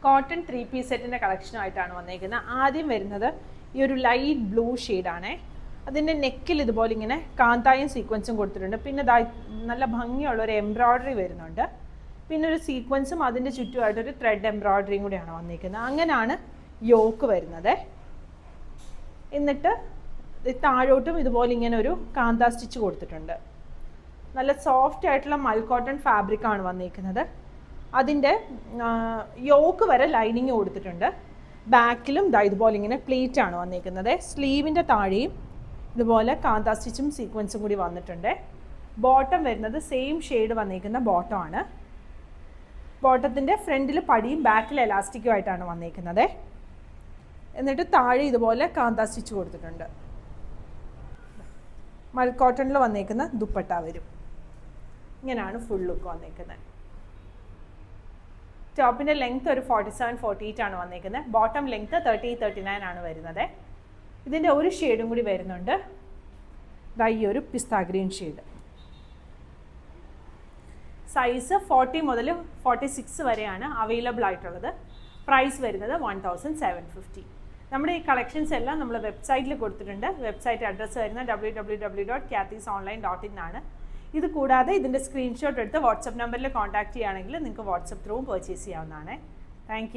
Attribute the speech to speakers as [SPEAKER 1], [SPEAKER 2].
[SPEAKER 1] Cotton 3-piece സെറ്റിൻ്റെ കളക്ഷനുമായിട്ടാണ് വന്നിരിക്കുന്നത്. ആദ്യം വരുന്നത് ഈ ഒരു ലൈറ്റ് ബ്ലൂ ഷെയ്ഡാണേ. അതിൻ്റെ നെക്കിൽ ഇതുപോലെ ഇങ്ങനെ കാന്തായും സീക്വൻസും കൊടുത്തിട്ടുണ്ട്. പിന്നെ നല്ല ഭംഗിയുള്ള ഒരു എംബ്രോയ്ഡറി വരുന്നുണ്ട്. പിന്നെ ഒരു സീക്വൻസും അതിൻ്റെ ചുറ്റുമായിട്ടൊരു ത്രെഡ് എംബ്രോയ്ഡറിയും കൂടിയാണ് വന്നിരിക്കുന്നത്. അങ്ങനെയാണ് യോക്ക് വരുന്നത്. എന്നിട്ട് താഴോട്ടും ഇതുപോലെ ഇങ്ങനെ ഒരു കാന്ത സ്റ്റിച്ച് കൊടുത്തിട്ടുണ്ട്. നല്ല സോഫ്റ്റ് ആയിട്ടുള്ള മൽക്കോട്ടൺ ഫാബ്രിക്കാണ് വന്നിരിക്കുന്നത്. അതിൻ്റെ യോക്ക് വരെ ലൈനിങ് കൊടുത്തിട്ടുണ്ട്. ബാക്കിലും ഇതുപോലെ ഇങ്ങനെ പ്ലീറ്റ് ആണ് വന്നിരിക്കുന്നത്. സ്ലീവിൻ്റെ താഴെയും ഇതുപോലെ കാന്ത സ്റ്റിച്ചും സീക്വൻസും കൂടി വന്നിട്ടുണ്ട്. ബോട്ടം വരുന്നത് സെയിം ഷെയ്ഡ് വന്നിരിക്കുന്ന ബോട്ടമാണ്. ബോട്ടത്തിൻ്റെ ഫ്രണ്ടിൽ പടിയും ബാക്കിൽ എലാസ്റ്റിക്കും ആയിട്ടാണ് വന്നിരിക്കുന്നത്. എന്നിട്ട് താഴെ ഇതുപോലെ കാന്ത സ്റ്റിച്ച് കൊടുത്തിട്ടുണ്ട്. മൽക്കോട്ടണിൽ വന്നിരിക്കുന്ന ദുപ്പട്ട വരും. ഇങ്ങനെയാണ് ഫുൾ ലുക്ക് വന്നിരിക്കുന്നത്. ടോപ്പിൻ്റെ ലെങ്ത് ഒരു 47-48 ആണ് വന്നിരിക്കുന്നത്. ബോട്ടം ലെങ്ത് 30-39 ആണ് വരുന്നത്. ഇതിൻ്റെ ഒരു ഷെയ്ഡും കൂടി വരുന്നുണ്ട്. ഈ ഒരു പിസ്ത ഗ്രീൻ ഷെയ്ഡ്. സൈസ് 40 മുതൽ 46 വരെയാണ് അവൈലബിൾ ആയിട്ടുള്ളത്. പ്രൈസ് വരുന്നത് 1750. നമ്മുടെ ഈ കളക്ഷൻസ് എല്ലാം നമ്മൾ വെബ്സൈറ്റിൽ കൊടുത്തിട്ടുണ്ട്. വെബ്സൈറ്റ് അഡ്രസ്സ് വരുന്നത് www.kathysonline.in ആണ്. ഇത് കൂടാതെ ഇതിൻ്റെ സ്ക്രീൻഷോട്ട് എടുത്ത് വാട്സപ്പ് നമ്പറിൽ കോൺടാക്ട് ചെയ്യുകയാണെങ്കിൽ നിങ്ങൾക്ക് വാട്സപ്പ് ത്രൂവും പർച്ചേസ് ചെയ്യാവുന്നതാണ്. താങ്ക്